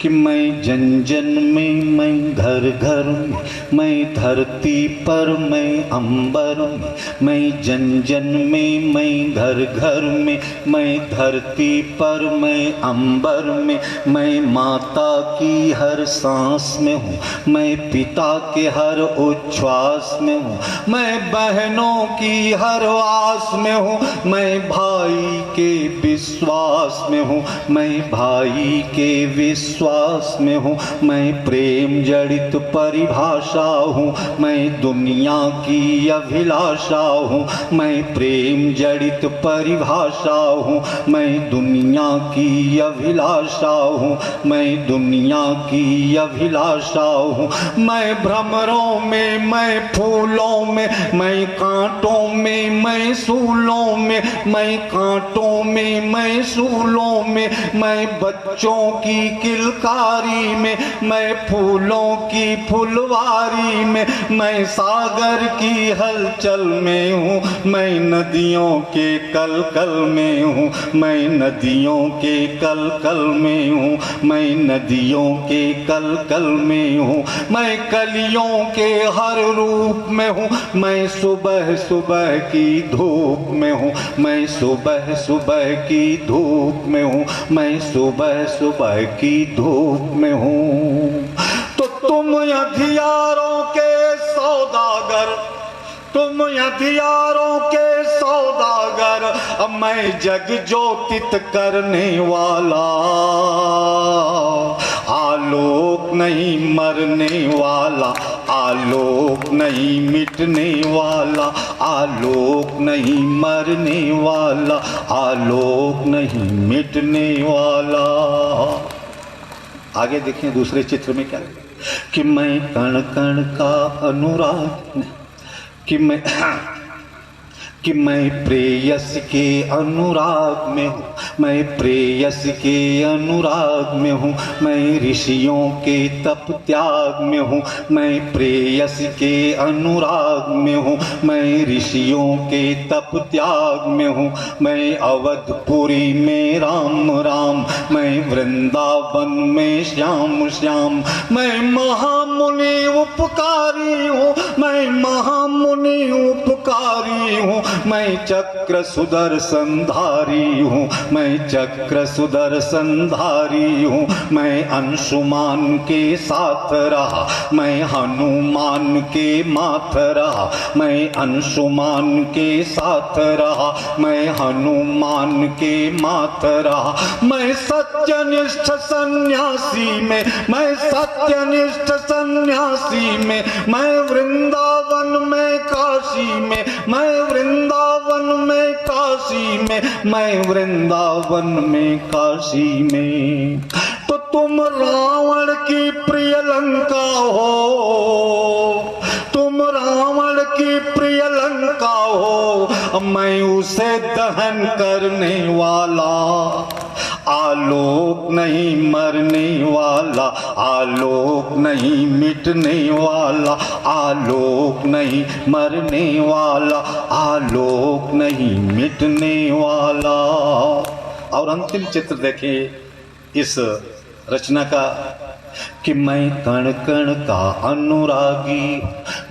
कि मैं जन जन में, मैं घर घर में, मैं धरती पर, मैं अंबर में, मैं जन जन में, मैं घर घर में, मैं धरती पर, मैं अंबर में, मैं माता की हर सांस में हूँ, मैं पिता के हर उच्छ्वास में हूँ, मैं बहनों की हर आस में हूँ, मैं भाई के विश्वास में हूँ, मैं भाई के विश्वास में हूँ, मैं प्रेम जड़ित परिभाषा हूँ, मैं दुनिया की अभिलाषा हूँ, मैं प्रेम जड़ित परिभाषा हूँ, मैं दुनिया की अभिलाषा हूँ, मैं दुनिया की अभिलाषा हूँ, मैं भ्रमरों में, मैं फूलों में, मैं कांटों में, मैं सूलों में, मैं कांटों में, मैं सूलों में, मैं बच्चों की किलकारी में, मैं फूलों की फुलवारी में, मैं सागर की हलचल में हूँ, मैं नदियों के कल कल में हूँ, मैं नदियों के कल कल में हूँ, मैं नदियों के कल कल में हूँ, मैं कलियों के हर रूप में हूँ, मैं सुबह सुबह की धूप में हूँ, मैं सुबह सुबह की धूप में हूँ, मैं सुबह सुबह की धूप में हूँ। तो तुम हथियारों के सौदागर, तुम हथियारों के सौदागर, अब मैं जग ज्योतित करने वाला, आलोक नहीं मरने वाला, आलोक नहीं मिटने वाला, आलोक नहीं मरने वाला, आलोक नहीं मिटने वाला। आगे देखिए दूसरे चित्र में क्या, कि मैं कण कण का अनुराग, कि मैं प्रेयस के अनुराग में हूँ, मैं प्रेयस के अनुराग में हूँ, मैं ऋषियों के तप त्याग में हूँ, मैं प्रेयस के अनुराग में हूँ, मैं ऋषियों के तप त्याग में हूँ, मैं अवधपुरी में राम राम, मैं वृंदावन में श्याम श्याम, मैं महामुनि उपकारी हूँ, मैं महामुनि उपकारी हूँ, मैं चक्र सुदर्शनधारी हूँ, मैं चक्र सुदर्शनधारी हूँ, मैं अंशुमान के साथ रहा, मैं हनुमान के माथ रहा, मैं अंशुमान के साथ रहा, मैं हनुमान के माथ रहा, मैं सत्यनिष्ठ सन्यासी में, मैं सत्यनिष्ठ सन्यासी में, मैं वृंदावन में काशी में, मैं वृंदावन में काशी में, मैं वृंदावन में काशी में। तो तुम रावण की प्रिय लंका हो, तुम रावण की प्रिय लंका हो, मैं उसे दहन करने वाला, आलोक नहीं मरने वाला, आलोक नहीं मिटने वाला, आलोक नहीं मरने वाला, आलोक नहीं मिटने वाला। और अंतिम चित्र देखिए इस रचना का, कि मैं कण कण का अनुरागी,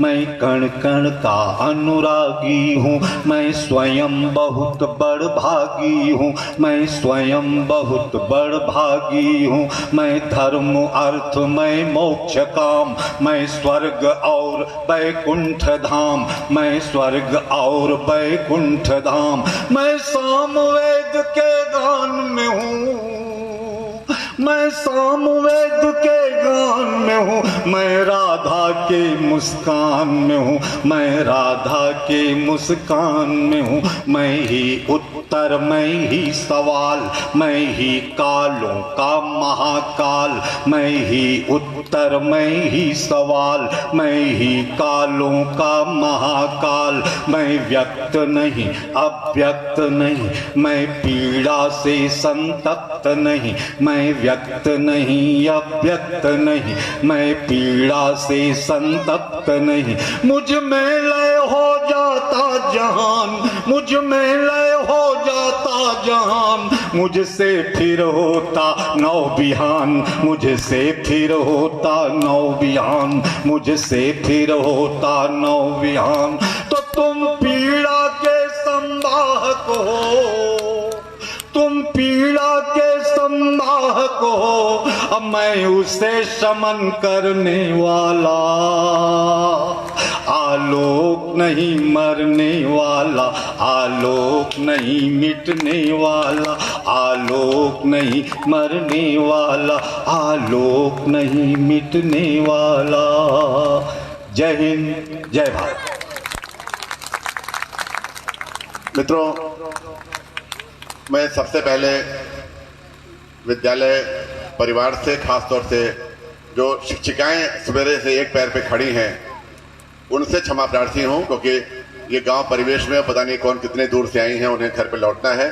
मैं कण कण का अनुरागी हूँ, मैं स्वयं बहुत बड़ भागी हूँ, मैं स्वयं बहुत बड़ भागी हूँ, मैं धर्म अर्थ मैं मोक्ष काम, मैं स्वर्ग और बैकुंठ धाम, मैं स्वर्ग और बैकुंठ धाम, मैं सामवेद के गान में हूँ, मैं सामवेद के गान में हूँ, मैं राधा के मुस्कान में हूँ, मैं राधा के मुस्कान में हूँ, मैं ही उत्तर, मैं ही सवाल, मैं ही कालों का महाकाल, मैं ही उत्तर, मैं ही सवाल, मैं ही कालों का महाकाल, मैं व्यक्त नहीं अव्यक्त नहीं, मैं पीड़ा से संतप्त नहीं, मैं व्यक्त नहीं अव्यक्त नहीं, मैं पीड़ा से संतप्त नहीं, मुझ में लय हो जाता जहान, मुझ में लय हो जाता जहान, मुझसे फिर होता नौ बिहान, मुझसे फिर होता नौ बिहान, मुझसे फिर होता नौ बिहान। तो तुम पीड़ा के संवाहक हो, तुम पीड़ा के संवाहक हो, अब मैं उसे शमन करने वाला, आलोक नहीं मरने वाला, आलोक नहीं मिटने वाला, आलोक नहीं मरने वाला, आलोक नहीं मिटने वाला। जय हिंद, जय भारत। मित्रों, मैं सबसे पहले विद्यालय परिवार से, खासतौर से जो शिक्षिकाएं सवेरे से एक पैर पे खड़ी हैं, उनसे क्षमा प्रार्थी हूं, क्योंकि ये गांव परिवेश में पता नहीं कौन कितने दूर से आई हैं, उन्हें घर पे लौटना है।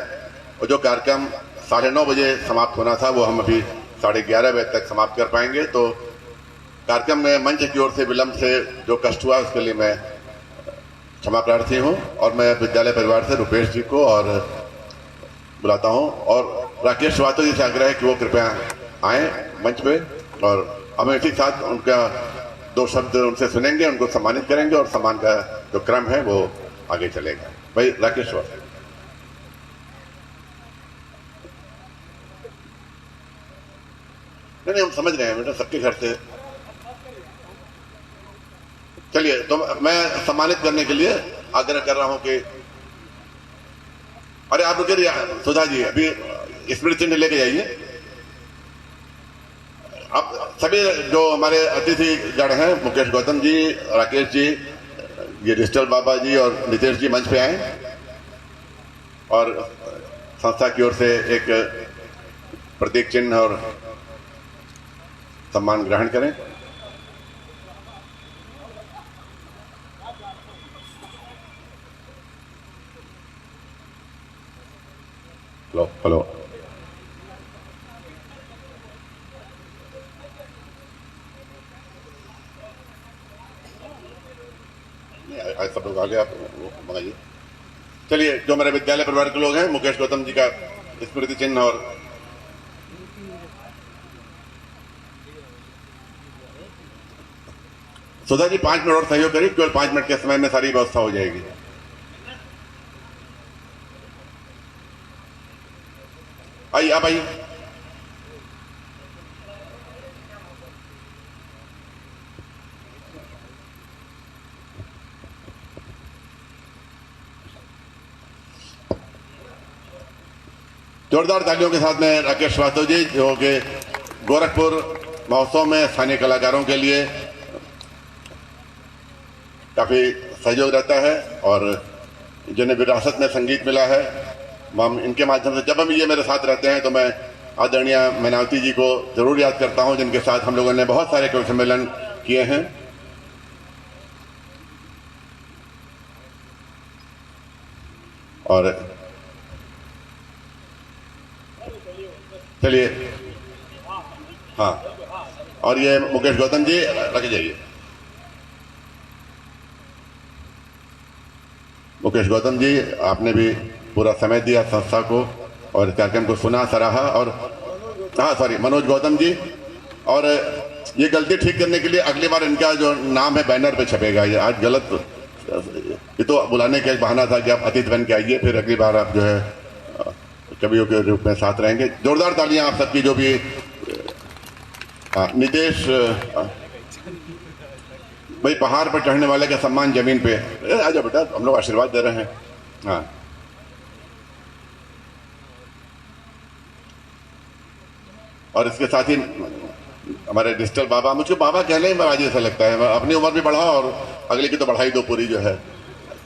और जो कार्यक्रम 9:30 बजे समाप्त होना था वो हम अभी 11:30 बजे तक समाप्त कर पाएंगे। तो कार्यक्रम में मंच की ओर से विलंब से जो कष्ट हुआ उसके लिए मैं क्षमा प्रार्थी हूं। और मैं विद्यालय परिवार से रुपेश जी को और बुलाता हूं, और राकेश श्रीवास्तव जी से आग्रह है कि वो कृपया आए मंच पे, और हम इसी साथ उनका 2 शब्द उनसे सुनेंगे, उनको सम्मानित करेंगे, और सम्मान का जो क्रम है वो आगे चलेगा। भाई राकेश श्रीवास्तव। नहीं, हम समझ रहे हैं बेटा, सबके घर से। चलिए, तो मैं सम्मानित करने के लिए आग्रह कर रहा हूं कि अरे आप रुके, सुधा जी अभी स्मृति चिन्ह लेके जाइए। अब सभी जो हमारे अतिथि गण हैं, मुकेश गौतम जी, राकेश जी, ये डिजिटल बाबा जी और नितेश जी मंच पे आए, और संस्था की ओर से एक प्रतीक चिन्ह और सम्मान ग्रहण करें। Hello hello. आज सब लोग आ गए, आप मंगाइए। चलिए, जो मेरे विद्यालय परिवार के लोग हैं, मुकेश गौतम जी का स्मृति चिन्ह और सुधा जी 5 मिनट और सहयोग करिए, केवल 5 मिनट के समय में सारी व्यवस्था हो जाएगी। आइए, आप आइए। जोरदार तालियों के साथ में राकेश श्रीवास्तव जी, जो कि गोरखपुर महोत्सव में स्थानीय कलाकारों के लिए काफी सहयोग रहता है, और जिन्हें विरासत में संगीत मिला है, हम इनके माध्यम से, जब हम ये मेरे साथ रहते हैं तो मैं आदरणीय मैनावती जी को जरूर याद करता हूं, जिनके साथ हम लोगों ने बहुत सारे कवि सम्मेलन किए हैं। और चलिए, हाँ, और ये मुकेश गौतम जी रखे जाइए। मुकेश गौतम जी, आपने भी पूरा समय दिया संस्था को और कार्यक्रम को सुना, सराहा। और हाँ, सॉरी, मनोज गौतम जी, और ये गलती ठीक करने के लिए अगली बार इनका जो नाम है बैनर पे छपेगा। ये आज गलत, ये तो बुलाने का एक बहाना था कि आप अतिथि बन के आइए, फिर अगली बार आप जो है कवियों के रूप में साथ रहेंगे। जोरदार तालियां आप सबकी। जो भी नितेश भाई, पहाड़ पर चढ़ने वाले का सम्मान जमीन पे। आजा बेटा, हम लोग आशीर्वाद दे रहे हैं। हाँ, और इसके साथ ही हमारे डिजिटल बाबा, मुझको बाबा कहने में आज ऐसा लगता है, अपनी उम्र भी बढ़ा और अगले की तो बढ़ाई दो पूरी जो है।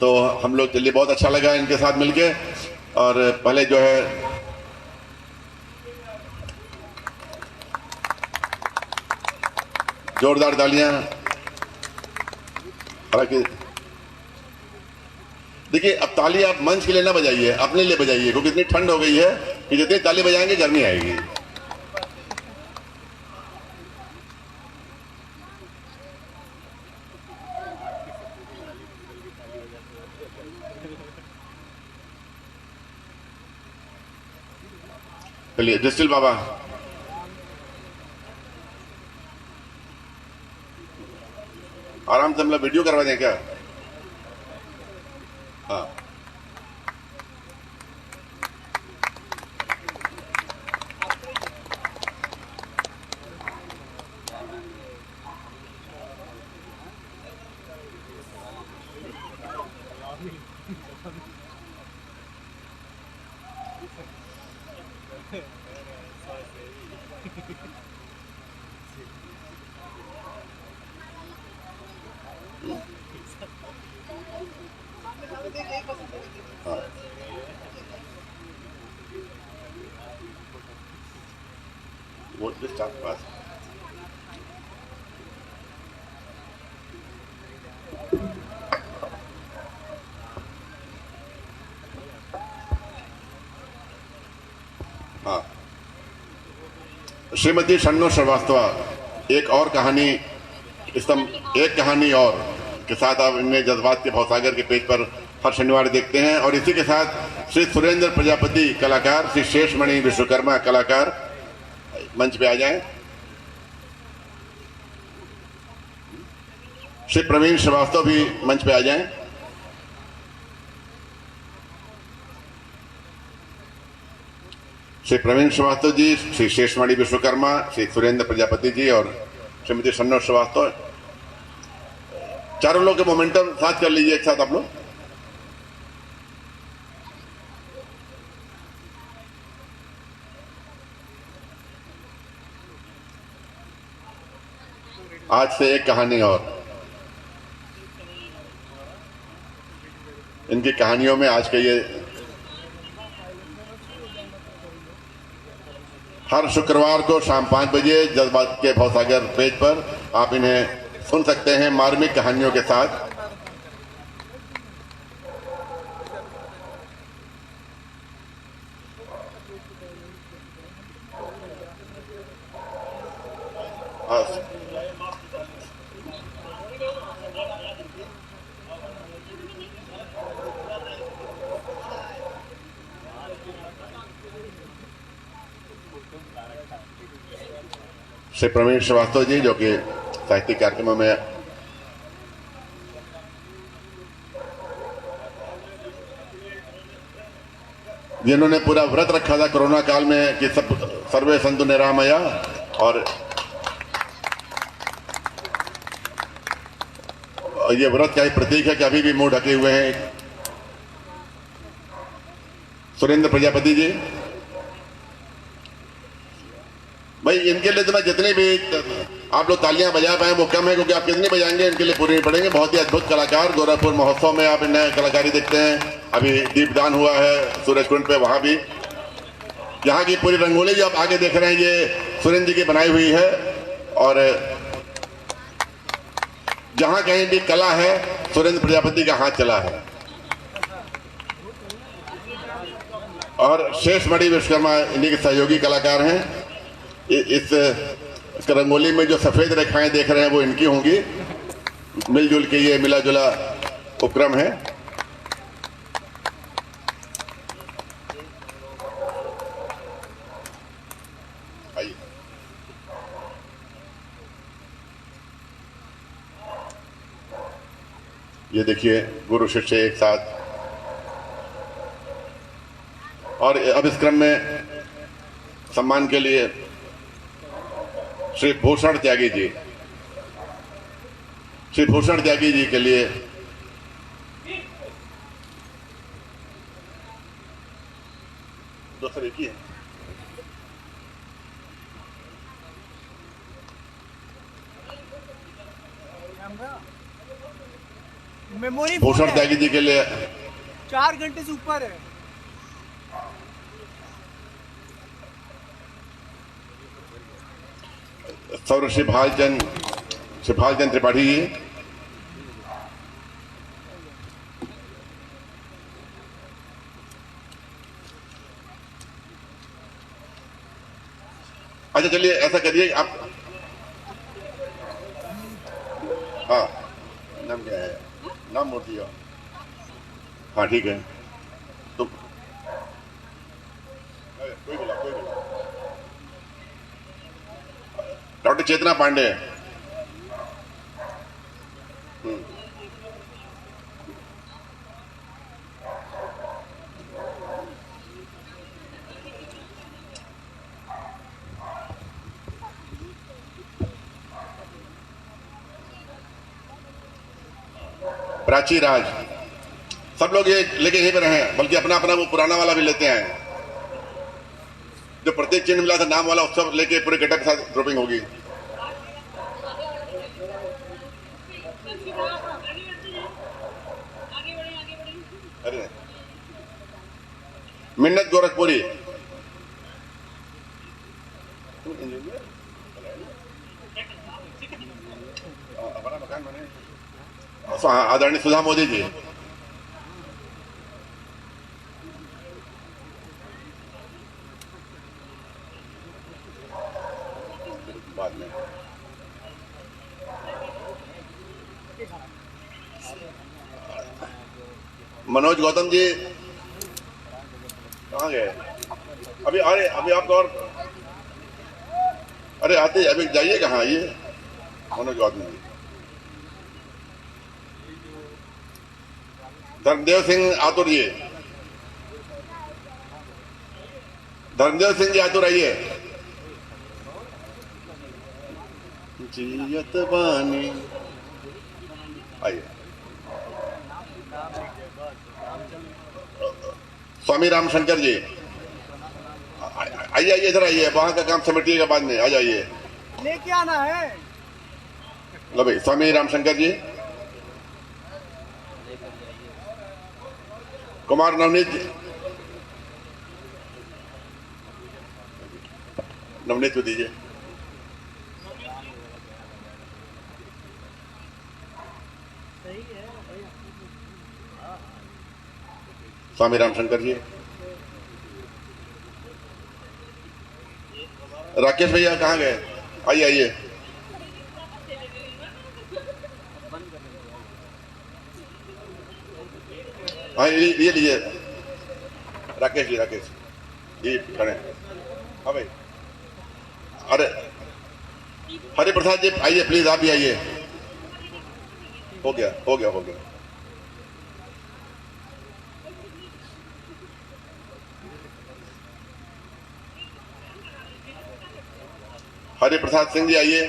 तो हम लोग, चलिए, बहुत अच्छा लगा इनके साथ मिलके। और पहले जो है जोरदार तालियां। हालांकि देखिए, अब ताली आप मंच के लिए ना बजाइए, अपने लिए बजाइए, क्योंकि इतनी ठंड हो गई है कि जितनी ताली बजाएंगे गर्मी आएगी। चलिए जस्टिल बाबा, आराम से हम लोग वीडियो करवा दें क्या? हाँ वो स्टार्ट पास। हाँ, श्रीमती शन्नो श्रीवास्तव, एक और कहानी, एक कहानी और के साथ आप इनमें जज्बात के भवसागर के पेज पर हर शनिवार देखते हैं। और इसी के साथ श्री सुरेंद्र प्रजापति कलाकार, श्री शेषमणि विश्वकर्मा कलाकार मंच पे आ जाएं। श्री प्रवीण श्रीवास्तव भी मंच पे आ जाएं। श्री प्रवीण श्रीवास्तव जी, श्री शेषमणि विश्वकर्मा, श्री सुरेंद्र प्रजापति जी और श्रीमती शन्नो श्रीवास्तव, चारों लोग के मोमेंटम साथ कर लीजिए एक साथ आप लोग। आज से एक कहानी और, इनकी कहानियों में आज के ये हर शुक्रवार को शाम 5 बजे जज्बात के भवसागर पेज पर आप इन्हें सुन सकते हैं मार्मिक कहानियों के साथ। श्री प्रवीण श्रीवास्तव जी, जो कि साहित्यिक कार्यक्रमों में जिन्होंने पूरा व्रत रखा था कोरोना काल में कि सब सर्वे संतु निरामया, और ये व्रत का ही प्रतीक है कि अभी भी मुंह ढके हुए हैं। सुरेंद्र प्रजापति जी, भाई इनके लिए तो मैं जितनी भी आप लोग तालियां बजा पाए वो कम है, क्योंकि आप कितनी बजाएंगे इनके लिए पूरी नहीं पड़ेंगे। बहुत ही अद्भुत कलाकार, गोरखपुर महोत्सव में आप इन्हें कलाकारी देखते हैं। अभी दीपदान हुआ है सूरजकुंड पे, वहां भी यहाँ की पूरी रंगोली जो आप आगे देख रहे हैं ये सुरेंद्र जी की बनाई हुई है। और जहां कहीं भी कला है सुरेंद्र प्रजापति का हाथ चला है। और शेषमणि विश्वकर्मा इन्हीं के सहयोगी कलाकार हैं। इस रंगोली में जो सफेद रेखाएं देख रहे हैं वो इनकी होंगी। मिलजुल के ये मिला जुला उपक्रम है। आइए, ये देखिए गुरु शिष्य एक साथ। और अब इस क्रम में सम्मान के लिए श्री भूषण त्यागी जी, श्री भूषण त्यागी जी के लिए दूसरे की है। मेमोरी भूषण त्यागी जी के लिए 4 घंटे से ऊपर है। सौर शिभालचंद त्रिपाठी जी, अच्छा चलिए ऐसा करिए आप। हाँ, नाम क्या है? नाम मूर्ति हो। हाँ ठीक है, तो कोई बोला डॉक्टर चेतना पांडे। प्राची राज। सब लोग ये लेके यहीं पर हैं, बल्कि अपना अपना वो पुराना वाला भी लेते हैं, जो प्रत्येक चिन्ह मिला था नाम वाला, उस सब लेके पूरे गेटअप के साथ ड्रॉपिंग होगी। अरे मिन्नत गोरखपुरी। आदरणीय सुधा मोदी जी। बाद में मनोज गौतम जी कहाँ गए? अभी अरे अभी आप तो और अरे आते अभी जाइए कहाँ ये मनोज गौतम जी। धर्मदेव सिंह आतुर जी। धर्मदेव सिंह जी आतुर आइए। जियत बानी आइए। स्वामी रामशंकर जी आइए आइए इधर आइए, वहां का काम समेटिएगा बाद में, आ जाइए। लेके आना है। लो भाई स्वामी रामशंकर जी। कुमार नवनीत जी, नवनीत को दीजिए। स्वामी रामशंकर जी। राकेश भैया कहाँ गए? आइए आइए। हाँ ये लीजिए राकेश जी। राकेश जी खड़े। हाँ भाई। अरे हरि प्रसाद जी आइए प्लीज, आप भी आइए। हो गया हो गया हो गया। हरि प्रसाद सिंह जी आइए।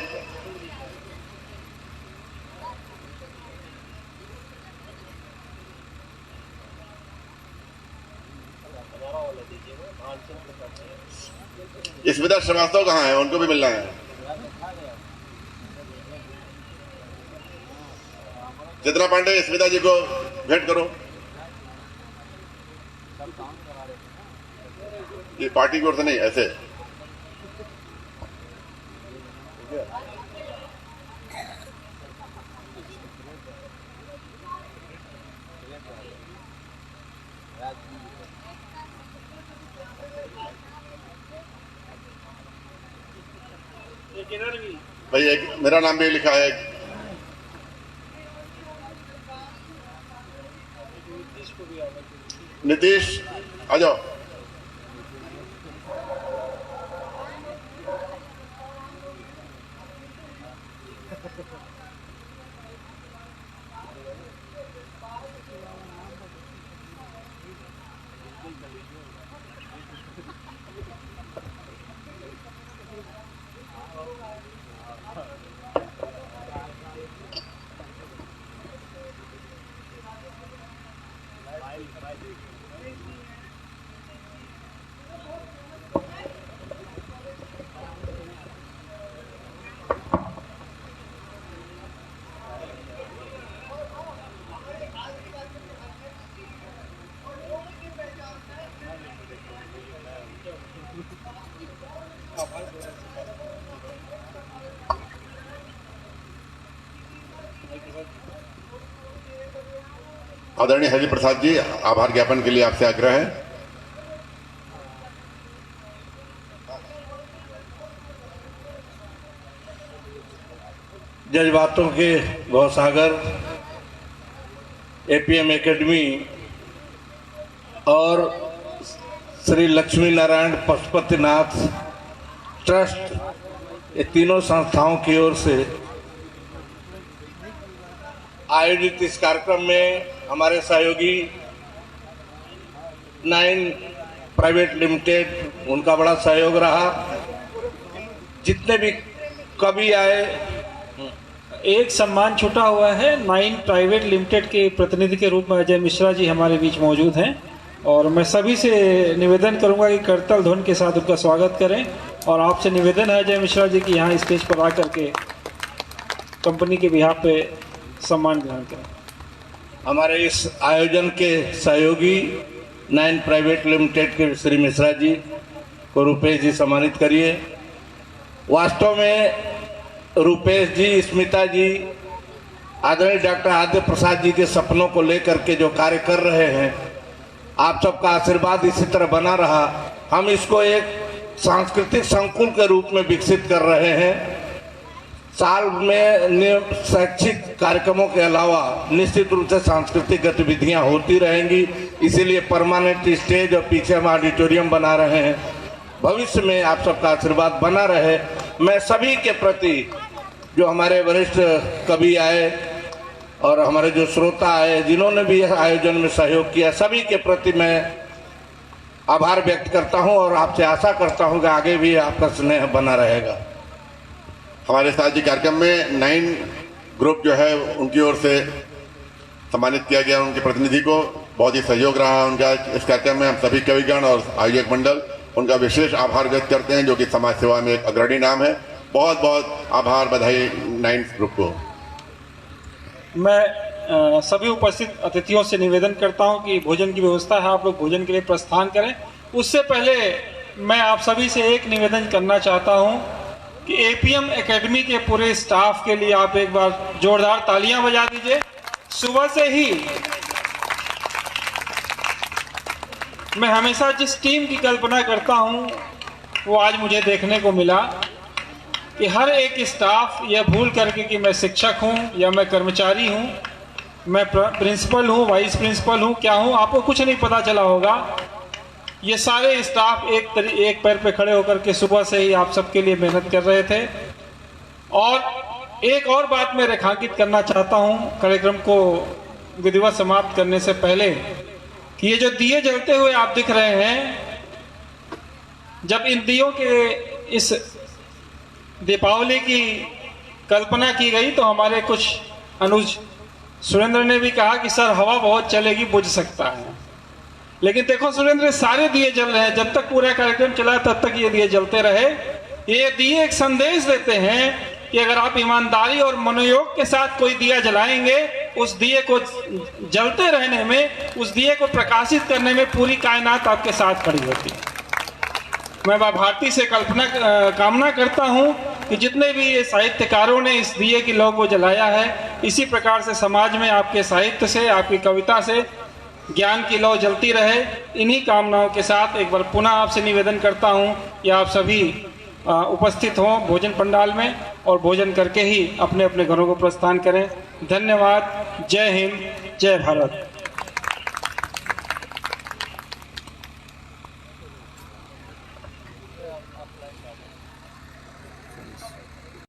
स्मिता श्रीवास्तव कहाँ है? उनको भी मिलना है। चेतना पांडे स्मिता जी को भेंट करो। ये पार्टी की ओर से नहीं, ऐसे। भाई एक मेरा नाम भी लिखा है। नीतीश आ जाओ। आदरणीय हरि प्रसाद जी, आभार ज्ञापन के लिए आपसे आग्रह है। जज्बातों के गौसागर एपीएम एकेडमी और श्री लक्ष्मी नारायण पशुपतिनाथ ट्रस्ट ये तीनों संस्थाओं की ओर से आयोजित इस कार्यक्रम में हमारे सहयोगी 9 प्राइवेट लिमिटेड, उनका बड़ा सहयोग रहा। जितने भी कवि आए, एक सम्मान छूटा हुआ है। 9 प्राइवेट लिमिटेड के प्रतिनिधि के रूप में अजय मिश्रा जी हमारे बीच मौजूद हैं और मैं सभी से निवेदन करूंगा कि करताल ध्वनि के साथ उनका स्वागत करें। और आपसे निवेदन है अजय मिश्रा जी कि यहाँ स्टेज पर आकर के कंपनी के बिहाफ पे सम्मान ग्रहण करें। हमारे इस आयोजन के सहयोगी 9 प्राइवेट लिमिटेड के श्री मिश्रा जी को रुपेश जी सम्मानित करिए। वास्तव में रुपेश जी, स्मिता जी, आदरणीय डॉक्टर आदित्य प्रसाद जी के सपनों को लेकर के जो कार्य कर रहे हैं, आप सबका आशीर्वाद इसी तरह बना रहा। हम इसको एक सांस्कृतिक संकुल के रूप में विकसित कर रहे हैं। साल में शैक्षिक कार्यक्रमों के अलावा निश्चित रूप से सांस्कृतिक गतिविधियां होती रहेंगी, इसीलिए परमानेंट स्टेज और पीछे हम ऑडिटोरियम बना रहे हैं। भविष्य में आप सबका आशीर्वाद बना रहे। मैं सभी के प्रति, जो हमारे वरिष्ठ कवि आए और हमारे जो श्रोता आए, जिन्होंने भी आयोजन में सहयोग किया, सभी के प्रति मैं आभार व्यक्त करता हूं और आपसे आशा करता हूं कि आगे भी आपका स्नेह बना रहेगा। हमारे साथ जी कार्यक्रम में 9 ग्रुप जो है उनकी ओर से सम्मानित किया गया। उनके प्रतिनिधि को बहुत ही सहयोग रहा उनका इस कार्यक्रम में। हम सभी कविगण और आयोजक मंडल उनका विशेष आभार व्यक्त करते हैं, जो कि समाज सेवा में एक अग्रणी नाम है। बहुत बहुत आभार, बधाई 9 ग्रुप को। मैं सभी उपस्थित अतिथियों से निवेदन करता हूं कि भोजन की व्यवस्था है, आप लोग भोजन के लिए प्रस्थान करें। उससे पहले मैं आप सभी से एक निवेदन करना चाहता हूं कि एपीएम एकेडमी के पूरे स्टाफ के लिए आप एक बार जोरदार तालियां बजा दीजिए। सुबह से ही मैं हमेशा जिस टीम की कल्पना करता हूं वो आज मुझे देखने को मिला कि हर एक स्टाफ यह भूल करके कि मैं शिक्षक हूं या मैं कर्मचारी हूं, मैं प्रिंसिपल हूं, वाइस प्रिंसिपल हूं, क्या हूं, आपको कुछ नहीं पता चला होगा। ये सारे स्टाफ एक पैर पे खड़े होकर के सुबह से ही आप सबके लिए मेहनत कर रहे थे। और एक और बात मैं रेखांकित करना चाहता हूं कार्यक्रम को विधिवत समाप्त करने से पहले कि ये जो दिए जलते हुए आप दिख रहे हैं, जब इन दियों के इस दीपावली की कल्पना की गई तो हमारे कुछ अनुज सुरेंद्र ने भी कहा कि सर हवा बहुत चलेगी, बुझ सकता है। लेकिन देखो सुरेंद्र, सारे दिए जल रहे हैं। जब तक पूरा कार्यक्रम चला तब तक ये दिए जलते रहे। ये दिए एक संदेश देते हैं कि अगर आप ईमानदारी और मनोयोग के साथ कोई दिया जलाएंगे, उस दिए को जलते रहने में, उस दिए को प्रकाशित करने में पूरी कायनात आपके साथ खड़ी होती है। मैं भारती से कामना करता हूं कि जितने भी ये साहित्यकारों ने इस दिए की लौ को जलाया है, इसी प्रकार से समाज में आपके साहित्य से, आपकी कविता से ज्ञान की लौ जलती रहे। इन्हीं कामनाओं के साथ एक बार पुनः आपसे निवेदन करता हूं कि आप सभी उपस्थित हों भोजन पंडाल में और भोजन करके ही अपने अपने घरों को प्रस्थान करें। धन्यवाद। जय हिंद, जय भारत।